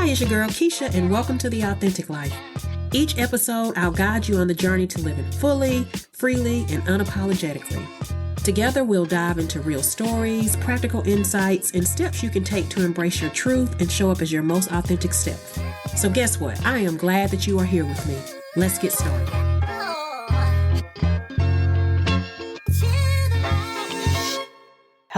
Hi, it's your girl Keisha, and welcome to The Authentic Life. Each episode, I'll guide you on the journey to living fully, freely, and unapologetically. Together, we'll dive into real stories, practical insights, and steps you can take to embrace your truth and show up as your most authentic self. So guess what? I am glad that you are here with me. Let's get started.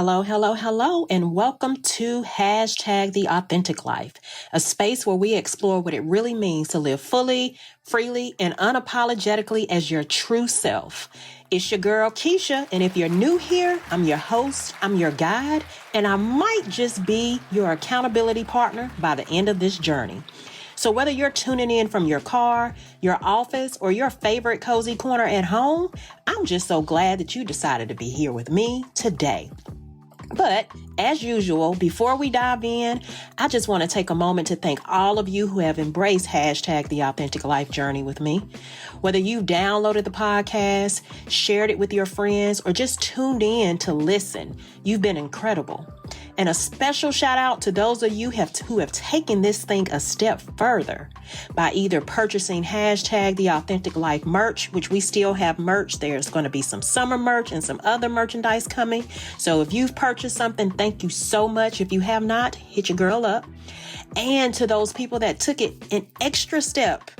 Hello, and welcome to The Authentic Life, a space where we explore what it really means to live fully, freely, and unapologetically as your true self. It's your girl Keisha, and if you're new here, I'm your host, I'm your guide, and I might just be your accountability partner by the end of this journey. So whether you're tuning in from your car, your office, or your favorite cozy corner at home, I'm just so glad that you decided to be here with me today. But as usual, before we dive in, I just want to take a moment to thank all of you who have embraced The Authentic Life journey with me. Whether you downloaded the podcast, shared it with your friends, or just tuned in to listen, you've been incredible. And a special shout out to those of you who have taken this thing a step further by either purchasing The Authentic Life merch, which we still have merch. There's going to be some summer merch and some other merchandise coming. So if you've purchased something, thank you so much. If you have not, hit your girl up. And to those people that took it an extra step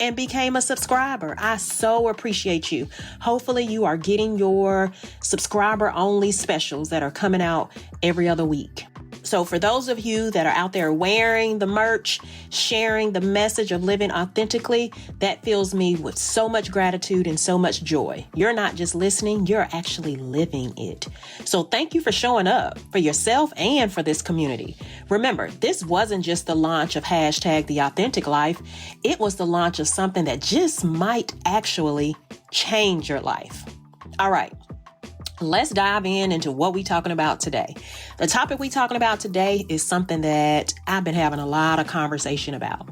and became a subscriber, I so appreciate you. Hopefully you are getting your subscriber only specials that are coming out every other week. So for those of you that are out there wearing the merch, sharing the message of living authentically, that fills me with so much gratitude and so much joy. You're not just listening, you're actually living it. So thank you for showing up for yourself and for this community. Remember, this wasn't just the launch of The Authentic Life. It was the launch of something that just might actually change your life. All right. Let's dive into what we're talking about today. The topic we're talking about today is something that I've been having a lot of conversation about.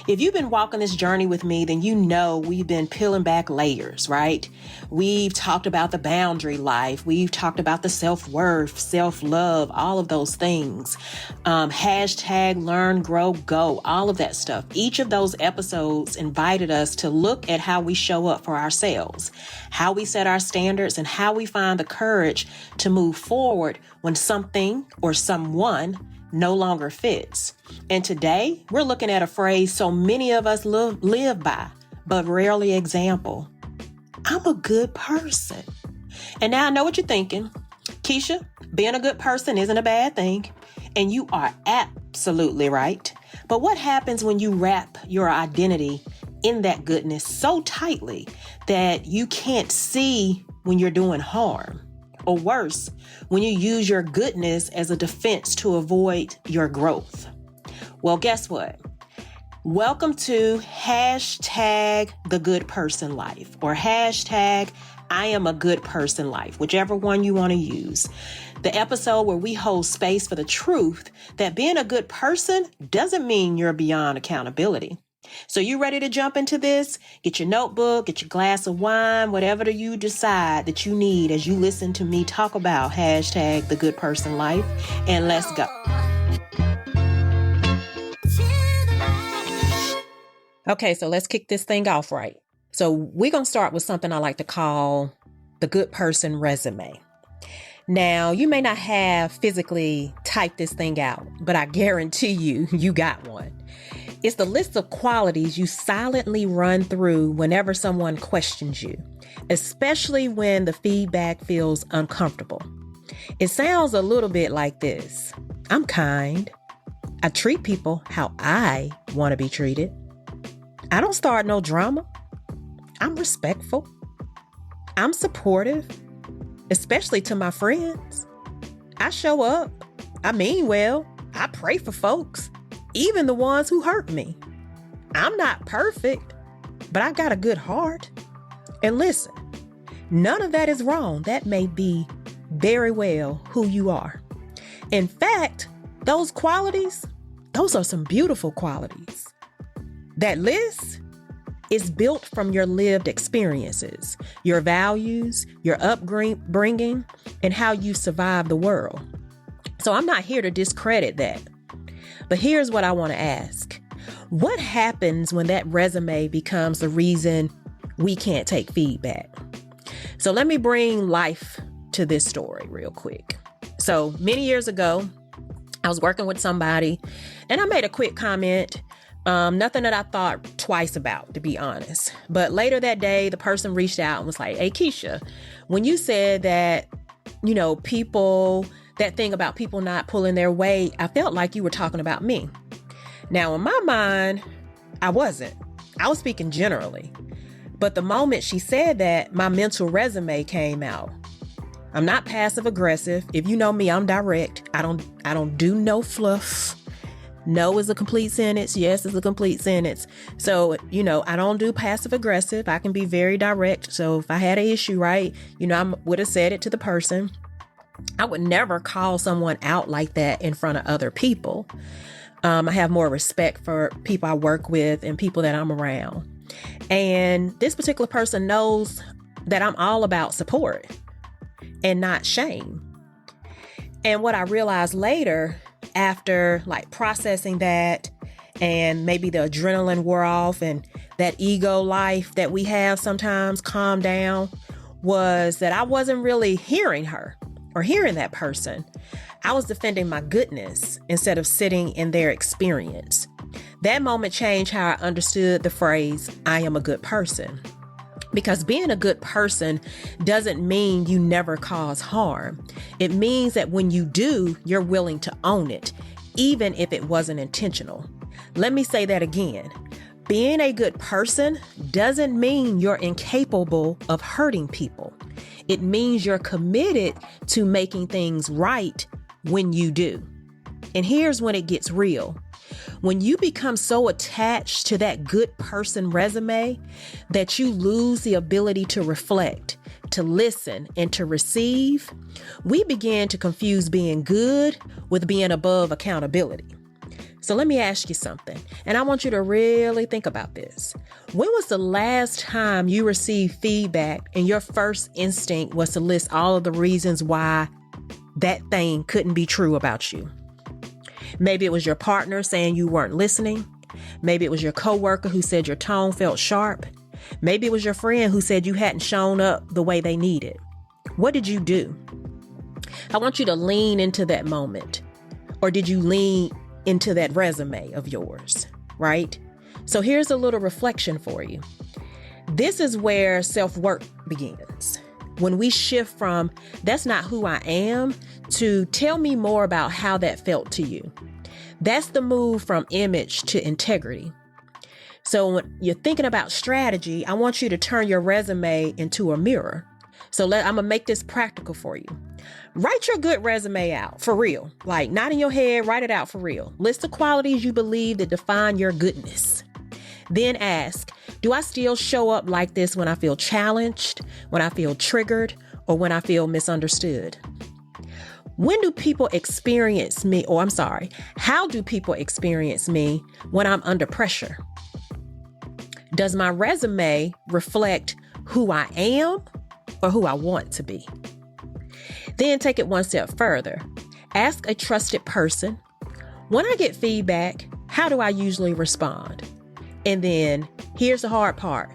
If you've been walking this journey with me, then you know we've been peeling back layers, right? We've talked about the boundary life. We've talked about the self-worth, self-love, all of those things. Learn, grow, go, all of that stuff. Each of those episodes invited us to look at how we show up for ourselves, how we set our standards, and how we find the courage to move forward when something or someone no longer fits. And today we're looking at a phrase so many of us live by, but rarely example. I'm a good person. And now I know what you're thinking. Keisha, being a good person isn't a bad thing. And you are absolutely right. But what happens when you wrap your identity in that goodness so tightly that you can't see when you're doing harm? Or worse, when you use your goodness as a defense to avoid your growth. Well, guess what? Welcome to the good person life, or I am a good person life, whichever one you want to use. The episode where we hold space for the truth that being a good person doesn't mean you're beyond accountability. So you ready to jump into this? Get your notebook, get your glass of wine, whatever you decide that you need as you listen to me talk about the good person life, and let's go. Okay, so let's kick this thing off right. So we're going to start with something I like to call the good person resume. Now, you may not have physically typed this thing out, but I guarantee you got one. It's the list of qualities you silently run through whenever someone questions you, especially when the feedback feels uncomfortable. It sounds a little bit like this. I'm kind. I treat people how I want to be treated. I don't start no drama. I'm respectful. I'm supportive, especially to my friends. I show up. I mean well. I pray for folks, even the ones who hurt me. I'm not perfect, but I got a good heart. And listen, none of that is wrong. That may be very well who you are. In fact, those qualities, those are some beautiful qualities. That list is built from your lived experiences, your values, your upbringing, and how you survive the world. So I'm not here to discredit that. But here's what I want to ask. What happens when that resume becomes the reason we can't take feedback? So let me bring life to this story real quick. So many years ago, I was working with somebody and I made a quick comment. Nothing that I thought twice about, to be honest. But later that day, the person reached out and was like, hey, Keisha, when you said that, that thing about people not pulling their weight, I felt like you were talking about me. Now, in my mind, I wasn't. I was speaking generally. But the moment she said that, my mental resume came out. I'm not passive aggressive. If you know me, I'm direct. I don't do no fluff. No is a complete sentence. Yes is a complete sentence. So, I don't do passive aggressive. I can be very direct. So if I had an issue, right, I would have said it to the person. I would never call someone out like that in front of other people. I have more respect for people I work with and people that I'm around. And this particular person knows that I'm all about support and not shame. And what I realized later, after processing that and maybe the adrenaline wore off and that ego life that we have sometimes calmed down, was that I wasn't really hearing her or hearing that person. I was defending my goodness instead of sitting in their experience. That moment changed how I understood the phrase, I am a good person. Because being a good person doesn't mean you never cause harm. It means that when you do, you're willing to own it, even if it wasn't intentional. Let me say that again. Being a good person doesn't mean you're incapable of hurting people. It means you're committed to making things right when you do. And here's when it gets real. When you become so attached to that good person resume that you lose the ability to reflect, to listen, and to receive, we begin to confuse being good with being above accountability. So let me ask you something, and I want you to really think about this. When was the last time you received feedback and your first instinct was to list all of the reasons why that thing couldn't be true about you? Maybe it was your partner saying you weren't listening. Maybe it was your coworker who said your tone felt sharp. Maybe it was your friend who said you hadn't shown up the way they needed. What did you do? I want you to lean into that moment. Or did you lean into that resume of yours, right? So here's a little reflection for you. This is where self-work begins. When we shift from, that's not who I am, to tell me more about how that felt to you. That's the move from image to integrity. So when you're thinking about strategy, I want you to turn your resume into a mirror. So I'm going to make this practical for you. Write your good resume out for real. Not in your head, write it out for real. List the qualities you believe that define your goodness. Then ask, do I still show up like this when I feel challenged, when I feel triggered, or when I feel misunderstood? When do people experience me, how do people experience me when I'm under pressure? Does my resume reflect who I am or who I want to be? Then take it one step further. Ask a trusted person, when I get feedback, how do I usually respond? And then here's the hard part.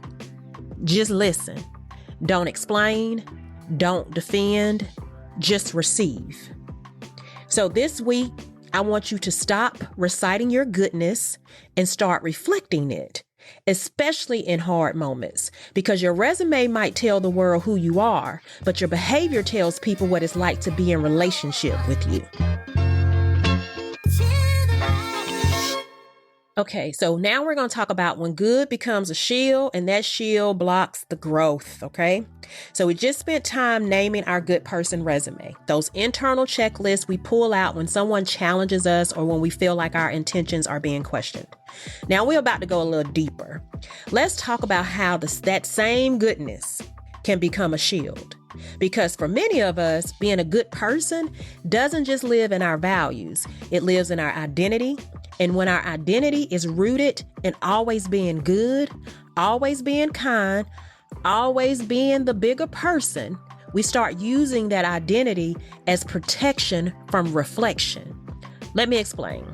Just listen. Don't explain. Don't defend. Just receive. So this week, I want you to stop reciting your goodness and start reflecting it, especially in hard moments, because your resume might tell the world who you are, but your behavior tells people what it's like to be in relationship with you. Okay, so now we're going to talk about when good becomes a shield and that shield blocks the growth, okay? So we just spent time naming our good person resume, those internal checklists we pull out when someone challenges us or when we feel like our intentions are being questioned. Now we're about to go a little deeper. Let's talk about how that same goodness can become a shield. Because for many of us, being a good person doesn't just live in our values, it lives in our identity. And when our identity is rooted in always being good, always being kind, always being the bigger person, we start using that identity as protection from reflection. Let me explain.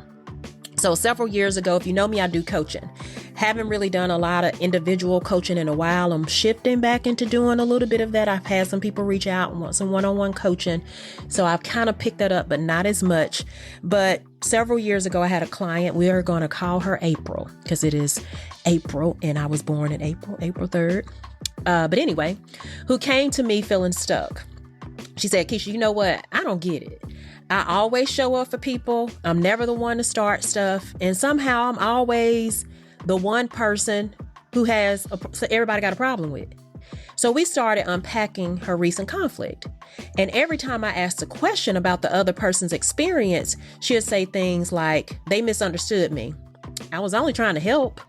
So several years ago, if you know me, I do coaching. Haven't really done a lot of individual coaching in a while. I'm shifting back into doing a little bit of that. I've had some people reach out and want some one-on-one coaching. So I've kind of picked that up, but not as much. But several years ago, I had a client. We are going to call her April because it is April and I was born in April 3rd. But anyway, who came to me feeling stuck. She said, Keisha, you know what? I don't get it. I always show up for people. I'm never the one to start stuff. And somehow I'm always the one person who so everybody got a problem with. So we started unpacking her recent conflict. And every time I asked a question about the other person's experience, she'd say things like, they misunderstood me. I was only trying to help.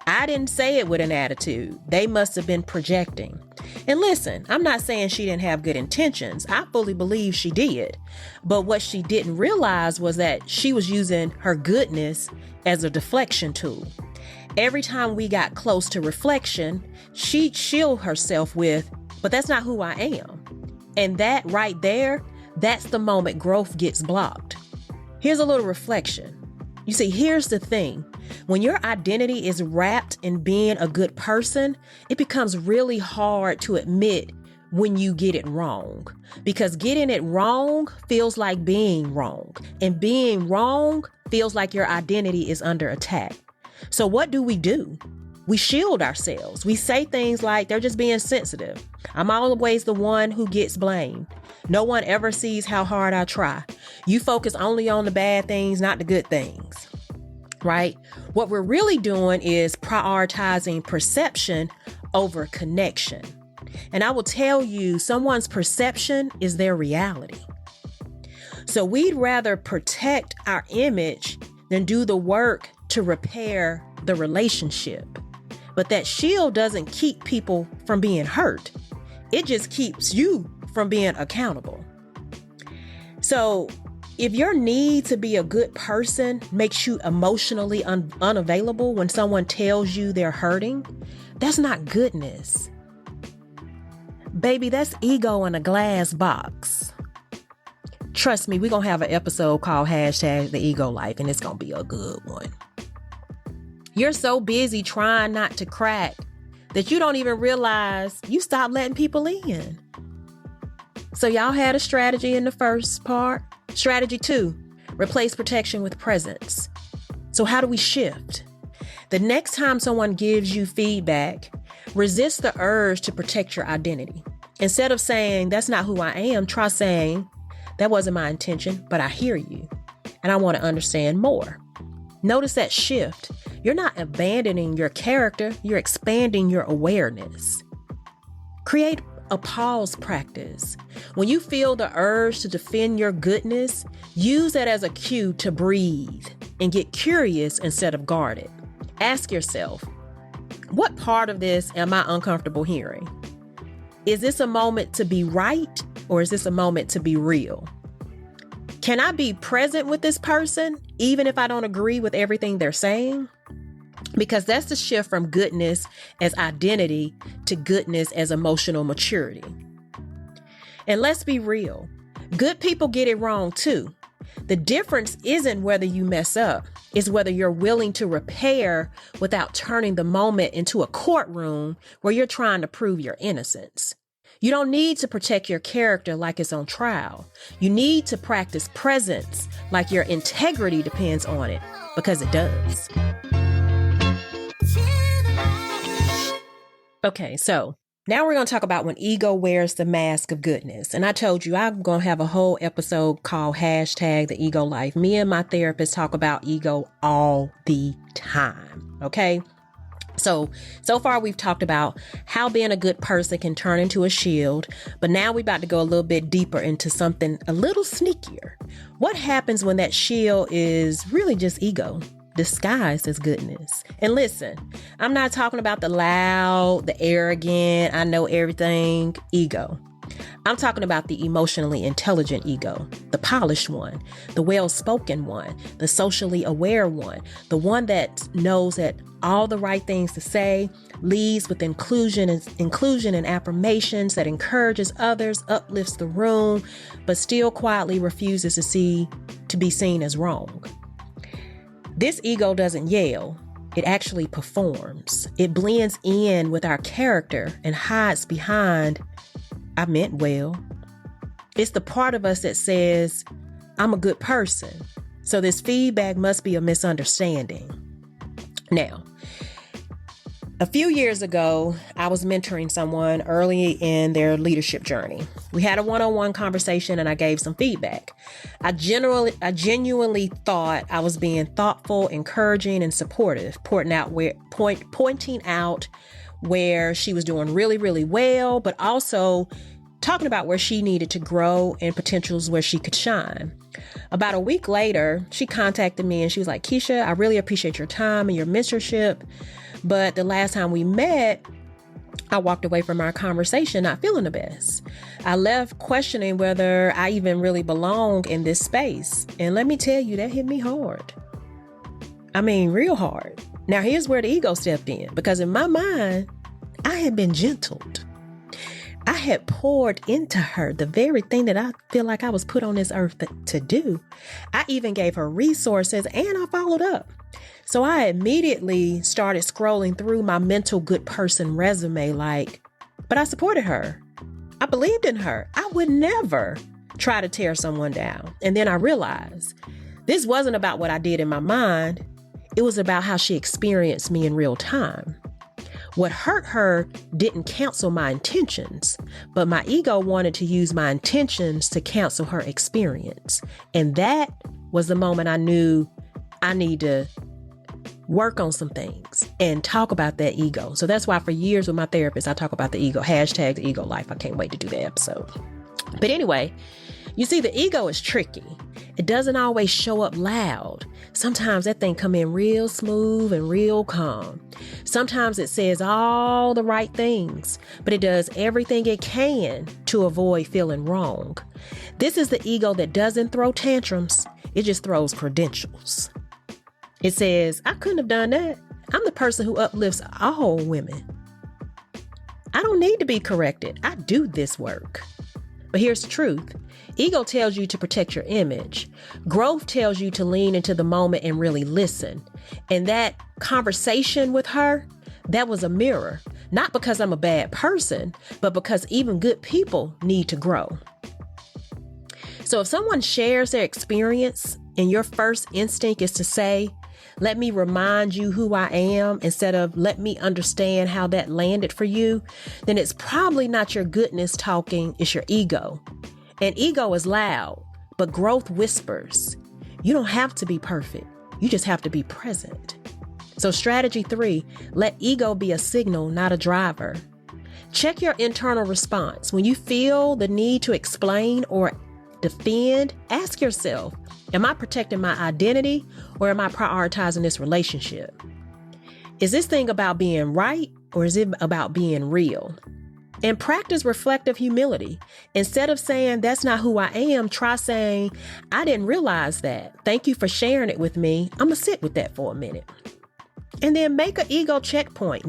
I didn't say it with an attitude. They must have been projecting. And listen, I'm not saying she didn't have good intentions. I fully believe she did. But what she didn't realize was that she was using her goodness as a deflection tool. Every time we got close to reflection, she'd shield herself with, but that's not who I am. And that right there, that's the moment growth gets blocked. Here's a little reflection. You see, here's the thing. When your identity is wrapped in being a good person, it becomes really hard to admit when you get it wrong. Because getting it wrong feels like being wrong. And being wrong feels like your identity is under attack. So what do? We shield ourselves. We say things like, they're just being sensitive. I'm always the one who gets blamed. No one ever sees how hard I try. You focus only on the bad things, not the good things, right? What we're really doing is prioritizing perception over connection. And I will tell you, someone's perception is their reality. So we'd rather protect our image than do the work to repair the relationship. But that shield doesn't keep people from being hurt. It just keeps you from being accountable. So if your need to be a good person makes you emotionally unavailable when someone tells you they're hurting, that's not goodness. Baby, that's ego in a glass box. Trust me, we're going to have an episode called # the ego life, and it's going to be a good one. You're so busy trying not to crack that you don't even realize you stopped letting people in. So y'all had a strategy in the first part. Strategy 2, replace protection with presence. So how do we shift? The next time someone gives you feedback, resist the urge to protect your identity. Instead of saying, that's not who I am, try saying, that wasn't my intention, but I hear you and I want to understand more. Notice that shift. You're not abandoning your character, you're expanding your awareness. Create a pause practice. When you feel the urge to defend your goodness, use that as a cue to breathe and get curious instead of guarded. Ask yourself, what part of this am I uncomfortable hearing? Is this a moment to be right or is this a moment to be real? Can I be present with this person even if I don't agree with everything they're saying? Because that's the shift from goodness as identity to goodness as emotional maturity. And let's be real. Good people get it wrong too. The difference isn't whether you mess up, it's whether you're willing to repair without turning the moment into a courtroom where you're trying to prove your innocence. You don't need to protect your character like it's on trial. You need to practice presence like your integrity depends on it, because it does. Okay, so now we're going to talk about when ego wears the mask of goodness. And I told you I'm going to have a whole episode called # the ego life. Me and my therapist talk about ego all the time. Okay. So far we've talked about how being a good person can turn into a shield, but now we're about to go a little bit deeper into something a little sneakier. What happens when that shield is really just ego disguised as goodness? And listen, I'm not talking about the loud, the arrogant, I know everything ego. I'm talking about the emotionally intelligent ego, the polished one, the well-spoken one, the socially aware one, the one that knows that all the right things to say, leads with inclusion and affirmations, that encourages others, uplifts the room, but still quietly refuses to be seen as wrong. This ego doesn't yell. It actually performs. It blends in with our character and hides behind, I meant well. It's the part of us that says, I'm a good person, so this feedback must be a misunderstanding. Now, a few years ago, I was mentoring someone early in their leadership journey. We had a one-on-one conversation and I gave some feedback. I genuinely thought I was being thoughtful, encouraging, and supportive, pointing out where she was doing really, really well, but also talking about where she needed to grow and potentials where she could shine. About a week later, she contacted me and she was like, Keisha, I really appreciate your time and your mentorship. But the last time we met, I walked away from our conversation not feeling the best. I left questioning whether I even really belong in this space. And let me tell you, that hit me hard. I mean, real hard. Now, here's where the ego stepped in, because in my mind, I had been gentled. I had poured into her the very thing that I feel like I was put on this earth to do. I even gave her resources and I followed up. So I immediately started scrolling through my mental good person resume but I supported her. I believed in her. I would never try to tear someone down. And then I realized this wasn't about what I did in my mind. It was about how she experienced me in real time. What hurt her didn't cancel my intentions, but my ego wanted to use my intentions to cancel her experience. And that was the moment I knew I need to work on some things and talk about that ego. So that's why for years with my therapist, I talk about the ego, hashtag the ego life. I can't wait to do that episode. But anyway, you see, the ego is tricky. It doesn't always show up loud. Sometimes that thing come in real smooth and real calm. Sometimes it says all the right things, but it does everything it can to avoid feeling wrong. This is the ego that doesn't throw tantrums. It just throws credentials. It says, I couldn't have done that. I'm the person who uplifts all women. I don't need to be corrected. I do this work. But here's the truth. Ego tells you to protect your image. Growth tells you to lean into the moment and really listen. And that conversation with her, that was a mirror. Not because I'm a bad person, but because even good people need to grow. So if someone shares their experience and your first instinct is to say, let me remind you who I am instead of let me understand how that landed for you, then it's probably not your goodness talking, it's your ego. And ego is loud, but growth whispers. You don't have to be perfect. You just have to be present. So strategy 3, let ego be a signal, not a driver. Check your internal response. When you feel the need to explain or defend, ask yourself, am I protecting my identity or am I prioritizing this relationship? Is this thing about being right or is it about being real? And practice reflective humility. Instead of saying, that's not who I am, try saying, I didn't realize that. Thank you for sharing it with me. I'm going to sit with that for a minute. And then make an ego checkpoint,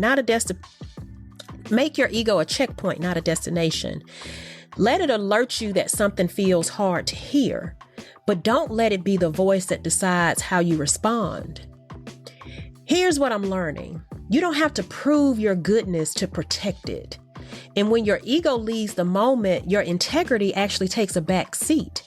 make your ego a checkpoint, not a destination. Let it alert you that something feels hard to hear, but don't let it be the voice that decides how you respond. Here's what I'm learning. You don't have to prove your goodness to protect it. And when your ego leaves the moment, your integrity actually takes a back seat.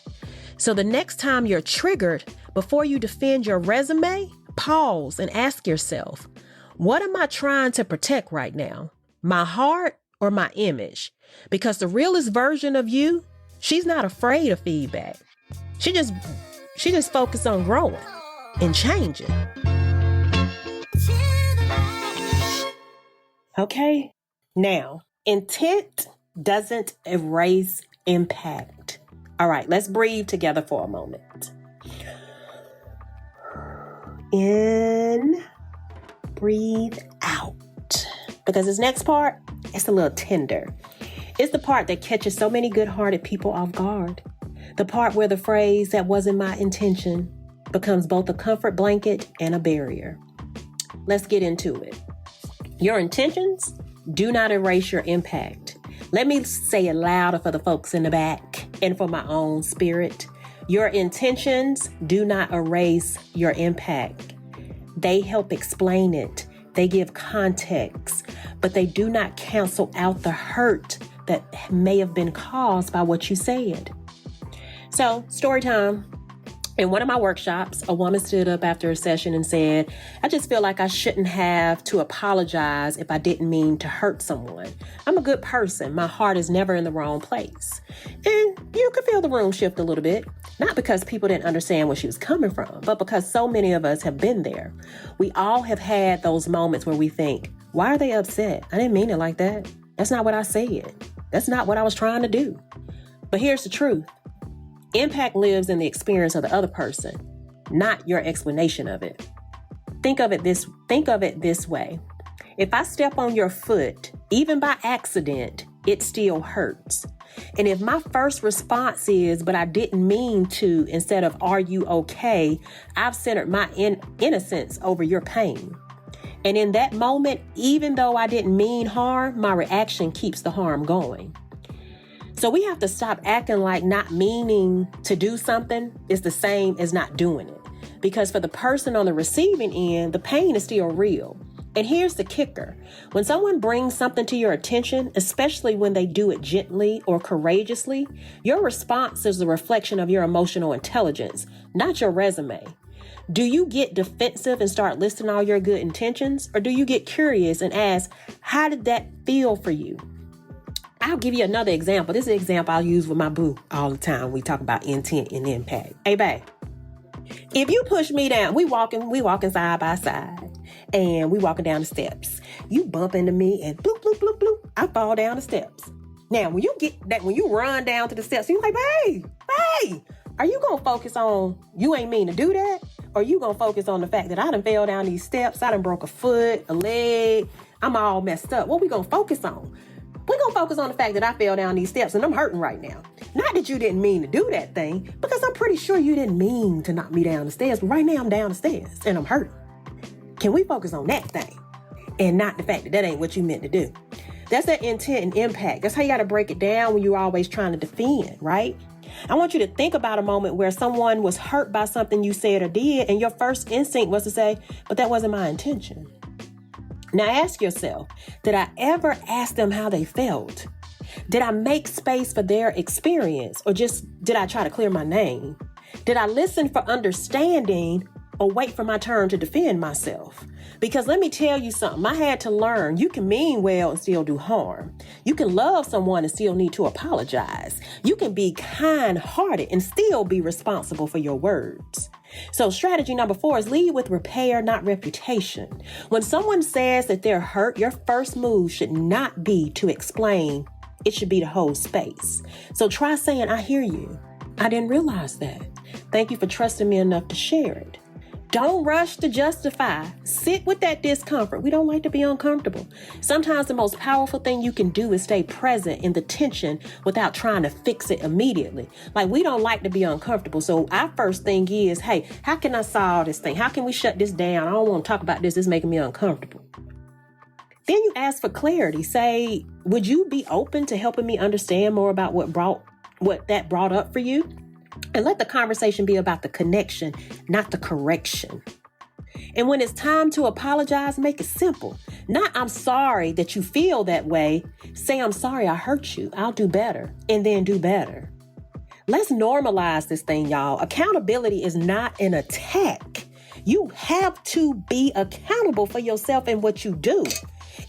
So the next time you're triggered, before you defend your resume, pause and ask yourself, what am I trying to protect right now? My heart or my image? Because the realest version of you, she's not afraid of feedback. She just focused on growing and changing. Okay, now, intent doesn't erase impact. All right, let's breathe together for a moment. In, breathe out. Because this next part, it's a little tender. It's the part that catches so many good-hearted people off guard. The part where the phrase, that wasn't my intention, becomes both a comfort blanket and a barrier. Let's get into it. Your intentions do not erase your impact. Let me say it louder for the folks in the back and for my own spirit. Your intentions do not erase your impact. They help explain it. They give context, but they do not cancel out the hurt that may have been caused by what you said. So, story time. In one of my workshops, a woman stood up after a session and said, I just feel like I shouldn't have to apologize if I didn't mean to hurt someone. I'm a good person. My heart is never in the wrong place. And you could feel the room shift a little bit, not because people didn't understand where she was coming from, but because so many of us have been there. We all have had those moments where we think, why are they upset? I didn't mean it like that. That's not what I said. That's not what I was trying to do. But here's the truth. Impact lives in the experience of the other person, not your explanation of it. Think of it this way. If I step on your foot, even by accident, it still hurts. And if my first response is, but I didn't mean to, instead of, are you okay? I've centered my innocence over your pain. And in that moment, even though I didn't mean harm, my reaction keeps the harm going. So we have to stop acting like not meaning to do something is the same as not doing it. Because for the person on the receiving end, the pain is still real. And here's the kicker. When someone brings something to your attention, especially when they do it gently or courageously, your response is a reflection of your emotional intelligence, not your resume. Do you get defensive and start listing all your good intentions? Or do you get curious and ask, how did that feel for you? I'll give you another example. This is an example I'll use with my boo all the time. We talk about intent and impact. Hey, babe, if you push me down, we walking side by side, and we walking down the steps. You bump into me and bloop, bloop, bloop, bloop. I fall down the steps. Now, when you run down to the steps, you're like, hey, are you going to focus on you ain't mean to do that? Or you going to focus on the fact that I done fell down these steps, I done broke a foot, a leg, I'm all messed up. What we going to focus on? We're going to focus on the fact that I fell down these steps and I'm hurting right now. Not that you didn't mean to do that thing, because I'm pretty sure you didn't mean to knock me down the stairs, but right now I'm down the stairs and I'm hurting. Can we focus on that thing and not the fact that that ain't what you meant to do? That's that intent and impact. That's how you got to break it down when you're always trying to defend, right? I want you to think about a moment where someone was hurt by something you said or did, and your first instinct was to say, but that wasn't my intention. Now ask yourself, did I ever ask them how they felt? Did I make space for their experience, or just did I try to clear my name? Did I listen for understanding or wait for my turn to defend myself? Because let me tell you something, I had to learn you can mean well and still do harm. You can love someone and still need to apologize. You can be kind-hearted and still be responsible for your words. So strategy number 4 is lead with repair, not reputation. When someone says that they're hurt, your first move should not be to explain. It should be to hold space. So try saying, I hear you. I didn't realize that. Thank you for trusting me enough to share it. Don't rush to justify. Sit with that discomfort. We don't like to be uncomfortable. Sometimes the most powerful thing you can do is stay present in the tension without trying to fix it immediately. Like, we don't like to be uncomfortable. So our first thing is, hey, how can I solve this thing? How can we shut this down? I don't want to talk about this. It's making me uncomfortable. Then you ask for clarity. Say, would you be open to helping me understand more about what that brought up for you? And let the conversation be about the connection, not the correction. And when it's time to apologize, make it simple. Not, I'm sorry that you feel that way. Say, I'm sorry I hurt you. I'll do better. And then do better. Let's normalize this thing, y'all. Accountability is not an attack. You have to be accountable for yourself and what you do.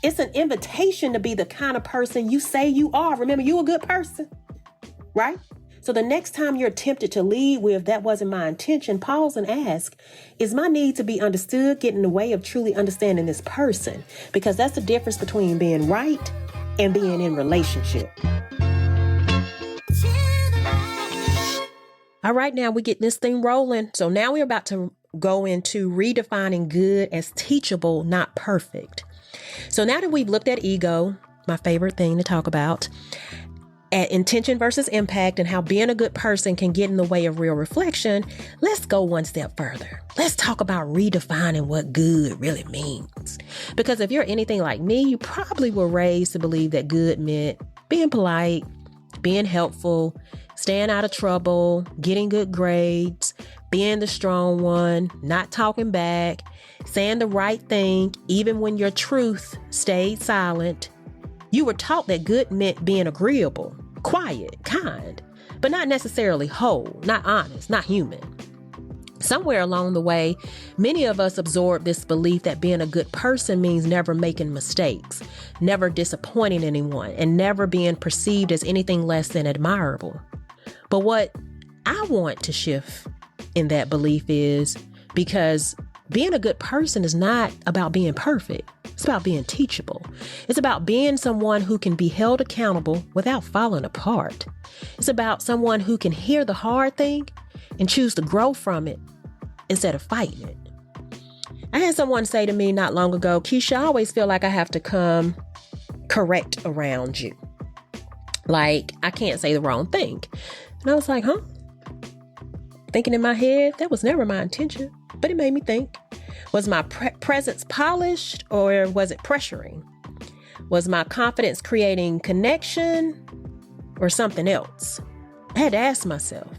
It's an invitation to be the kind of person you say you are. Remember, you're a good person, right? So the next time you're tempted to lead with, that wasn't my intention, pause and ask, is my need to be understood getting in the way of truly understanding this person? Because that's the difference between being right and being in relationship. All right, now we're getting this thing rolling. So now we're about to go into redefining good as teachable, not perfect. So now that we've looked at ego, my favorite thing to talk about, at intention versus impact and how being a good person can get in the way of real reflection, let's go one step further. Let's talk about redefining what good really means. Because if you're anything like me, you probably were raised to believe that good meant being polite, being helpful, staying out of trouble, getting good grades, being the strong one, not talking back, saying the right thing, even when your truth stayed silent. You were taught that good meant being agreeable, quiet, kind, but not necessarily whole, not honest, not human. Somewhere along the way, many of us absorbed this belief that being a good person means never making mistakes, never disappointing anyone, and never being perceived as anything less than admirable. But what I want to shift in that belief is because being a good person is not about being perfect. It's about being teachable. It's about being someone who can be held accountable without falling apart. It's about someone who can hear the hard thing and choose to grow from it instead of fighting it. I had someone say to me not long ago, Keisha, I always feel like I have to come correct around you. Like I can't say the wrong thing. And I was like, huh? Thinking in my head, that was never my intention, but it made me think. Was my presence polished or was it pressuring? Was my confidence creating connection or something else? I had to ask myself,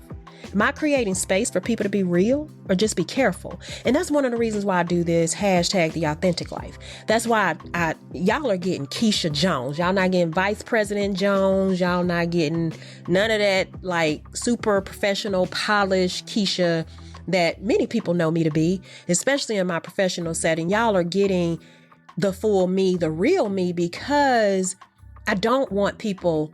am I creating space for people to be real or just be careful? And that's one of the reasons why I do this hashtag the authentic life. That's why y'all are getting Keisha Jones. Y'all not getting Vice President Jones. Y'all not getting none of that like super professional, polished Keisha that many people know me to be, especially in my professional setting. Y'all are getting the full me, the real me, because I don't want people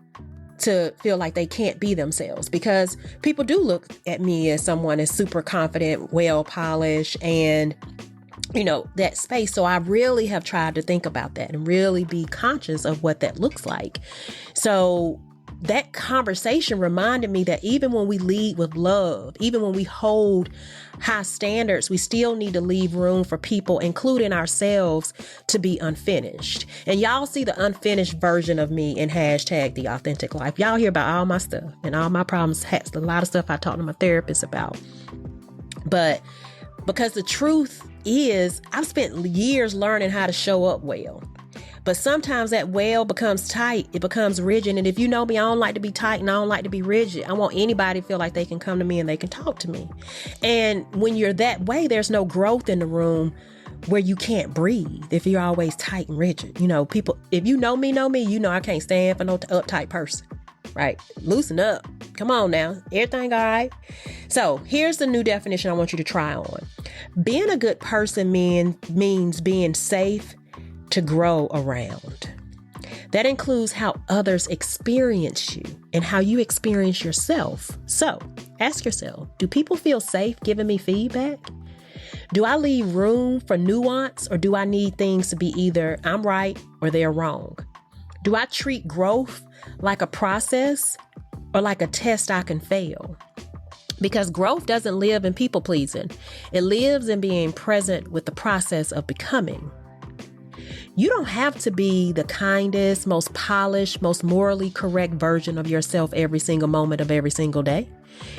to feel like they can't be themselves, because people do look at me as someone as super confident, well polished, and that space. So I really have tried to think about that and really be conscious of what that looks like. So that conversation reminded me that even when we lead with love, even when we hold high standards, we still need to leave room for people, including ourselves, to be unfinished. And y'all see the unfinished version of me in hashtag the authentic life. Y'all hear about all my stuff and all my problems. A lot of stuff I talk to my therapist about. But because the truth is, I've spent years learning how to show up well. But sometimes that well becomes tight. It becomes rigid. And if you know me, I don't like to be tight and I don't like to be rigid. I want anybody to feel like they can come to me and they can talk to me. And when you're that way, there's no growth in the room where you can't breathe if you're always tight and rigid. People, if you know me, I can't stand for no uptight person, right? Loosen up. Come on now. Everything all right? So here's the new definition I want you to try on. Being a good person means being safe to grow around. That includes how others experience you and how you experience yourself. So ask yourself, do people feel safe giving me feedback? Do I leave room for nuance, or do I need things to be either I'm right or they're wrong? Do I treat growth like a process or like a test I can fail? Because growth doesn't live in people pleasing. It lives in being present with the process of becoming. You don't have to be the kindest, most polished, most morally correct version of yourself every single moment of every single day.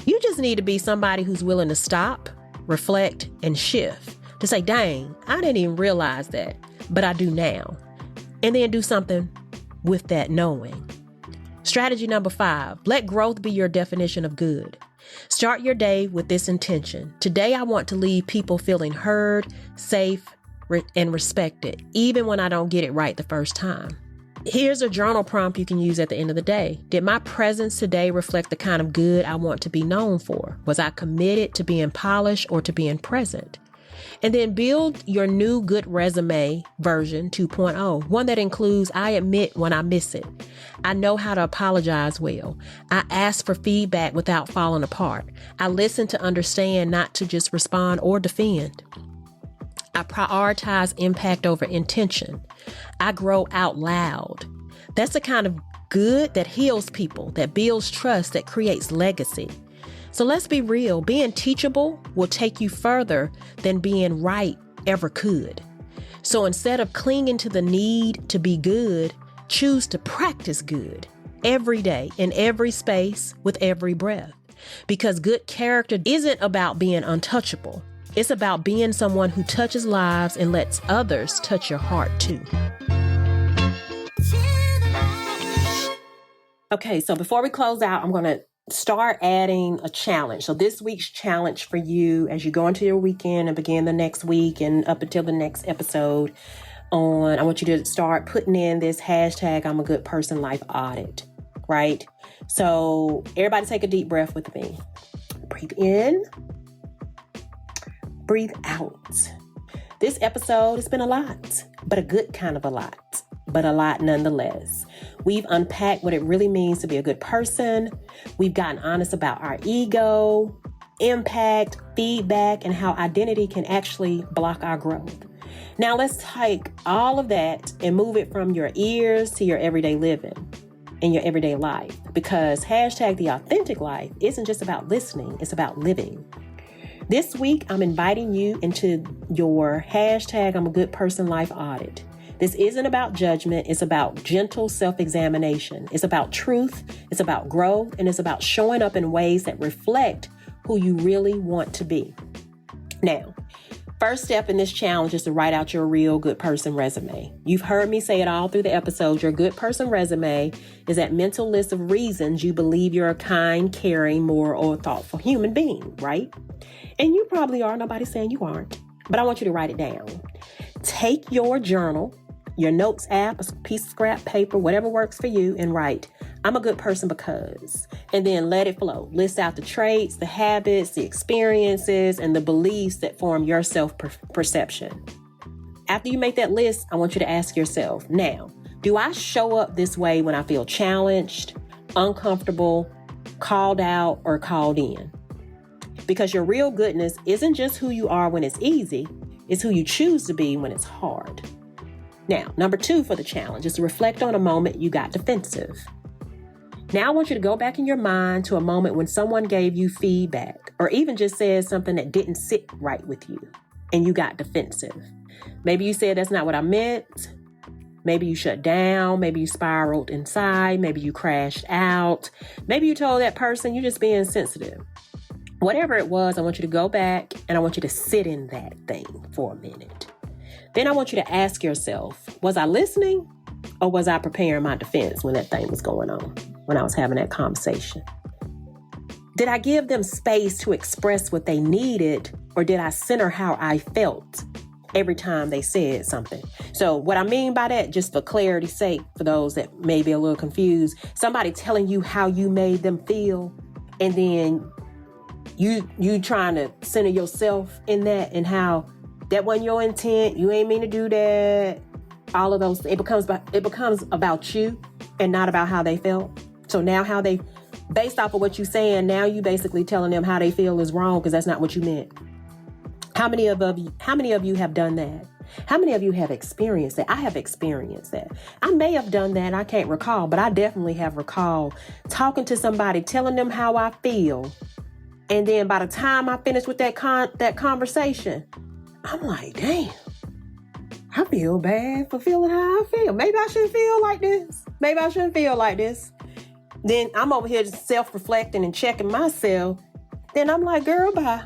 You just need to be somebody who's willing to stop, reflect, and shift. To say, dang, I didn't even realize that, but I do now. And then do something with that knowing. Strategy number 5, let growth be your definition of good. Start your day with this intention. Today, I want to leave people feeling heard, safe, and respected, even when I don't get it right the first time. Here's a journal prompt you can use at the end of the day. Did my presence today reflect the kind of good I want to be known for? Was I committed to being polished or to being present? And then build your new good resume version 2.0, one that includes, I admit when I miss it. I know how to apologize well. I ask for feedback without falling apart. I listen to understand, not to just respond or defend. I prioritize impact over intention. I grow out loud. That's the kind of good that heals people, that builds trust, that creates legacy. So let's be real. Being teachable will take you further than being right ever could. So instead of clinging to the need to be good, choose to practice good every day, in every space, with every breath. Because good character isn't about being untouchable. It's about being someone who touches lives and lets others touch your heart too. Okay, so before we close out, I'm going to start adding a challenge. So this week's challenge for you as you go into your weekend and begin the next week and up until the next episode I want you to start putting in this hashtag I'm a good person life audit, right? So everybody take a deep breath with me. Breathe in, breathe out. This episode has been a lot, but a good kind of a lot, but a lot nonetheless. We've unpacked what it really means to be a good person. We've gotten honest about our ego, impact, feedback, and how identity can actually block our growth. Now let's take all of that and move it from your ears to your everyday living in your everyday life, because hashtag the authentic life isn't just about listening, it's about living. This week, I'm inviting you into your hashtag I'm a good person life audit. This isn't about judgment. It's about gentle self-examination. It's about truth. It's about growth. And it's about showing up in ways that reflect who you really want to be. Now, first step in this challenge is to write out your real good person resume. You've heard me say it all through the episode. Your good person resume is that mental list of reasons you believe you're a kind, caring, moral, or thoughtful human being, right? And you probably are. Nobody's saying you aren't. But I want you to write it down. Take your journal, your notes app, a piece of scrap paper, whatever works for you, and write, I'm a good person because, and then let it flow. List out the traits, the habits, the experiences, and the beliefs that form your self-perception. After you make that list, I want you to ask yourself, now, do I show up this way when I feel challenged, uncomfortable, called out, or called in? Because your real goodness isn't just who you are when it's easy, it's who you choose to be when it's hard. Now, number 2 for the challenge is to reflect on a moment you got defensive. Now I want you to go back in your mind to a moment when someone gave you feedback or even just said something that didn't sit right with you and you got defensive. Maybe you said, that's not what I meant. Maybe you shut down. Maybe you spiraled inside. Maybe you crashed out. Maybe you told that person you're just being sensitive. Whatever it was, I want you to go back and I want you to sit in that thing for a minute. Then I want you to ask yourself, was I listening or was I preparing my defense when that thing was going on, when I was having that conversation? Did I give them space to express what they needed, or did I center how I felt every time they said something? So what I mean by that, just for clarity's sake, for those that may be a little confused, somebody telling you how you made them feel, and then you trying to center yourself in that and how that wasn't your intent, you ain't mean to do that, all of those, it becomes about you and not about how they felt. So now how they, based off of what you're saying, now you basically telling them how they feel is wrong because that's not what you meant. How many of you have done that? How many of you have experienced that? I have experienced that. I may have done that, I can't recall, but I definitely have recalled talking to somebody, telling them how I feel. And then by the time I finish with that conversation, I'm like, damn, I feel bad for feeling how I feel. Maybe I shouldn't feel like this. Maybe I shouldn't feel like this. Then I'm over here just self-reflecting and checking myself. Then I'm like, girl, bye.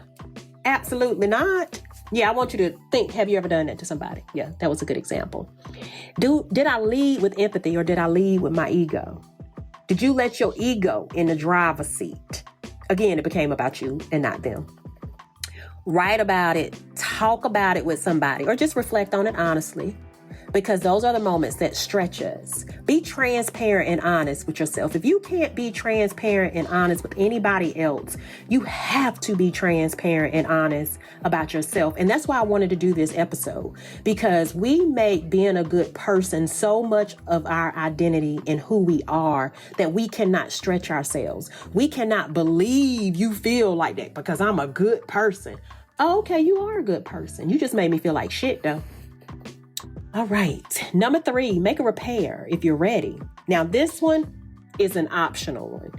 Absolutely not. Yeah, I want you to think, have you ever done that to somebody? Yeah, that was a good example. Did I lead with empathy or did I lead with my ego? Did you let your ego in the driver's seat? Again, it became about you and not them. Write about it, talk about it with somebody, or just reflect on it honestly, because those are the moments that stretch us. Be transparent and honest with yourself. If you can't be transparent and honest with anybody else, you have to be transparent and honest about yourself. And that's why I wanted to do this episode, because we make being a good person so much of our identity and who we are that we cannot stretch ourselves. We cannot believe you feel like that because I'm a good person. Oh, okay, you are a good person. You just made me feel like shit though. All right. Number 3, make a repair if you're ready. Now, this one is an optional one,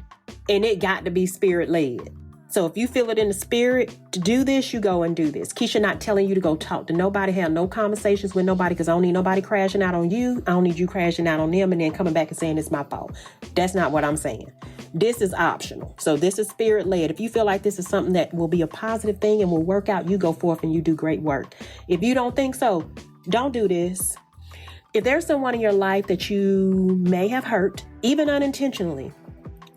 and it got to be spirit-led. So if you feel it in the spirit to do this, you go and do this. Keisha not telling you to go talk to nobody, have no conversations with nobody, because I don't need nobody crashing out on you. I don't need you crashing out on them and then coming back and saying it's my fault. That's not what I'm saying. This is optional. So this is spirit-led. If you feel like this is something that will be a positive thing and will work out, you go forth and you do great work. If you don't think so, don't do this. If there's someone in your life that you may have hurt, even unintentionally,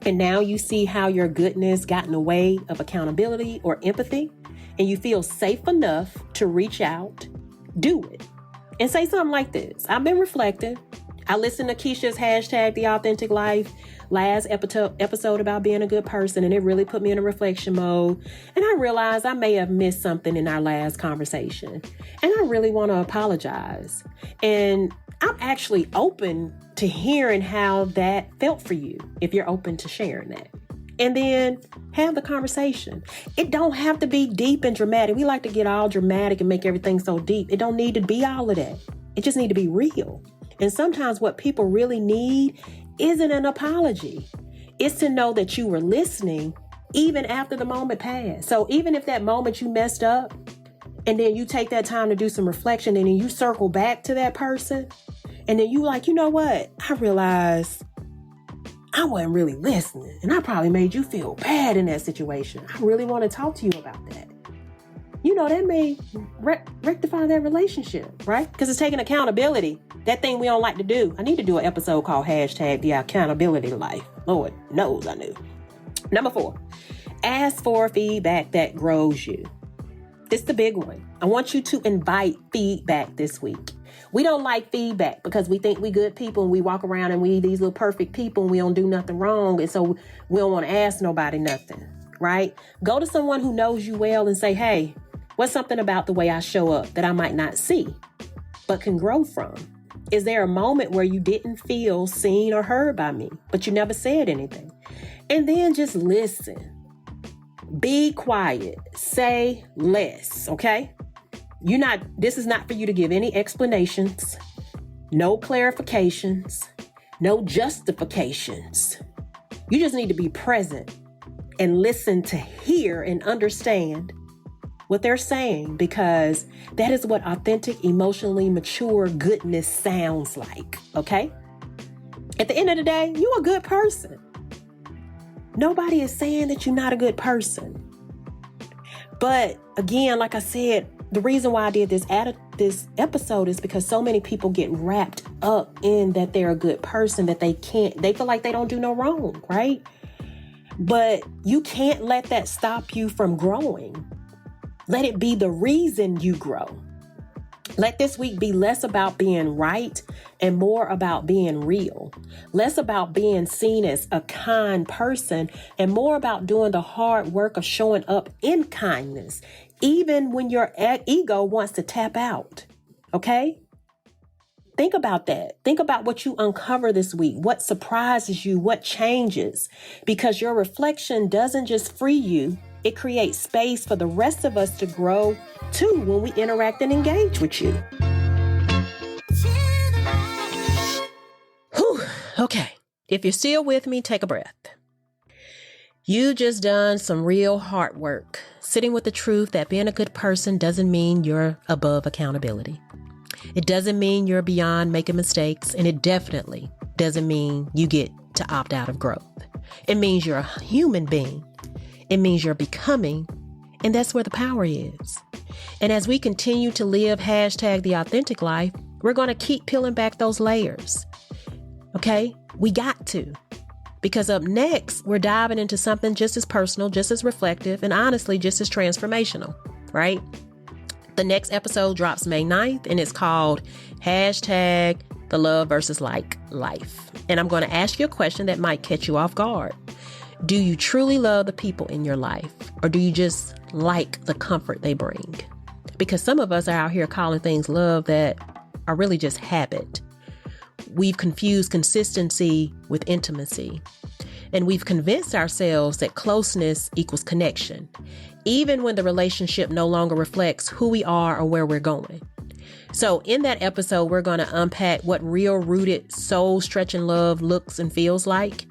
And now you see how your goodness got in the way of accountability or empathy, and you feel safe enough to reach out, do it. And say something like this. I've been reflecting. I listened to Keisha's hashtag The Authentic Life last episode about being a good person, and it really put me in a reflection mode. And I realized I may have missed something in our last conversation. And I really want to apologize. And I'm actually open to hearing how that felt for you, if you're open to sharing that. And then have the conversation. It don't have to be deep and dramatic. We like to get all dramatic and make everything so deep. It don't need to be all of that. It just need to be real. And sometimes what people really need isn't an apology. It's to know that you were listening even after the moment passed. So even if that moment you messed up and then you take that time to do some reflection and then you circle back to that person and then you like, you know what? I realized I wasn't really listening and I probably made you feel bad in that situation. I really want to talk to you about that. You know, that may rectify that relationship, right? Because it's taking accountability. That thing we don't like to do. I need to do an episode called hashtag The Accountability Life. Lord knows I knew. Number 4, ask for feedback that grows you. This is the big one. I want you to invite feedback this week. We don't like feedback because we think we good people and we walk around and we these little perfect people and we don't do nothing wrong. And so we don't want to ask nobody nothing, right? Go to someone who knows you well and say, hey, what's something about the way I show up that I might not see, but can grow from? Is there a moment where you didn't feel seen or heard by me, but you never said anything? And then just listen. Be quiet. Say less, okay? This is not for you to give any explanations, no clarifications, no justifications. You just need to be present and listen to hear and understand what they're saying, because that is what authentic, emotionally mature goodness sounds like, okay? At the end of the day, you're a good person. Nobody is saying that you're not a good person. But again, like I said, the reason why I did this episode is because so many people get wrapped up in that they're a good person, that they feel like they don't do no wrong, right? But you can't let that stop you from growing. Let it be the reason you grow. Let this week be less about being right and more about being real. Less about being seen as a kind person and more about doing the hard work of showing up in kindness, even when your ego wants to tap out. Okay? Think about that. Think about what you uncover this week, what surprises you, what changes, because your reflection doesn't just free you. It creates space for the rest of us to grow too when we interact and engage with you. Whew. Okay. If you're still with me, take a breath. You just done some real hard work, sitting with the truth that being a good person doesn't mean you're above accountability. It doesn't mean you're beyond making mistakes, and it definitely doesn't mean you get to opt out of growth. It means you're a human being. It means you're becoming, and that's where the power is. And as we continue to live hashtag the authentic life, we're going to keep peeling back those layers. Okay? We got to. Because up next, we're diving into something just as personal, just as reflective, and honestly, just as transformational, right? The next episode drops May 9th, and it's called hashtag the love versus like life. And I'm going to ask you a question that might catch you off guard. Do you truly love the people in your life, or do you just like the comfort they bring? Because some of us are out here calling things love that are really just habit. We've confused consistency with intimacy, and we've convinced ourselves that closeness equals connection, even when the relationship no longer reflects who we are or where we're going. So in that episode, we're going to unpack what real rooted soul stretching love looks and feels like,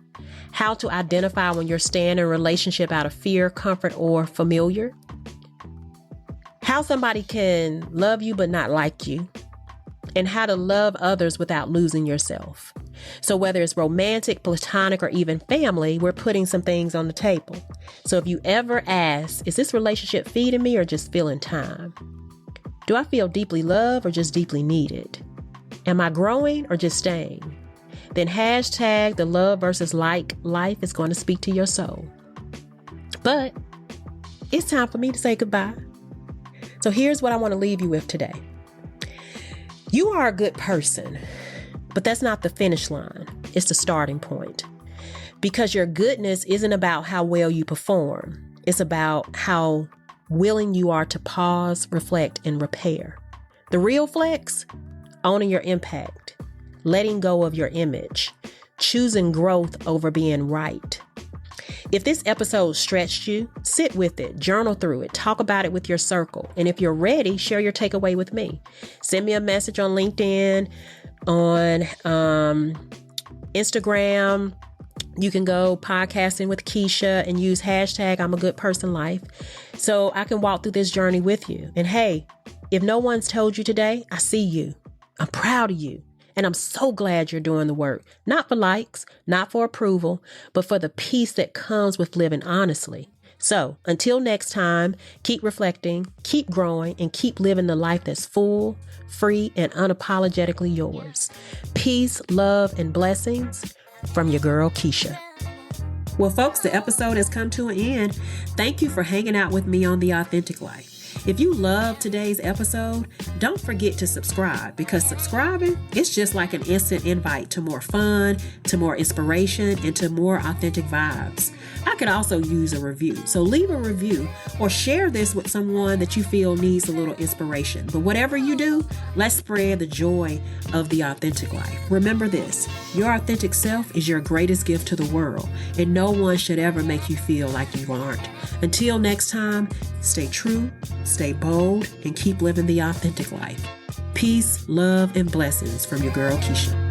how to identify when you're staying in a relationship out of fear, comfort, or familiar, how somebody can love you but not like you, and how to love others without losing yourself. So whether it's romantic, platonic, or even family, we're putting some things on the table. So if you ever ask, is this relationship feeding me or just filling time? Do I feel deeply loved or just deeply needed? Am I growing or just staying? then hashtag the love versus like life is going to speak to your soul. But it's time for me to say goodbye. So here's what I want to leave you with today. You are a good person, but that's not the finish line. It's the starting point. Because your goodness isn't about how well you perform. It's about how willing you are to pause, reflect, and repair. The real flex, owning your impact, letting go of your image, choosing growth over being right. If this episode stretched you, sit with it, journal through it, talk about it with your circle. And if you're ready, share your takeaway with me. Send me a message on LinkedIn, on Instagram. You can go podcasting with Keisha and use hashtag I'm a good person life so I can walk through this journey with you. And hey, if no one's told you today, I see you. I'm proud of you. And I'm so glad you're doing the work, not for likes, not for approval, but for the peace that comes with living honestly. So until next time, keep reflecting, keep growing, and keep living the life that's full, free, and unapologetically yours. Peace, love, and blessings from your girl, Keisha. Well, folks, the episode has come to an end. Thank you for hanging out with me on The Authentic Life. If you loved today's episode, don't forget to subscribe, because subscribing is just like an instant invite to more fun, to more inspiration, and to more authentic vibes. I could also use a review, so leave a review or share this with someone that you feel needs a little inspiration. But whatever you do, let's spread the joy of the authentic life. Remember this, your authentic self is your greatest gift to the world, and no one should ever make you feel like you aren't. Until next time, stay true, stay bold, and keep living the authentic life. Peace, love, and blessings from your girl, Keisha.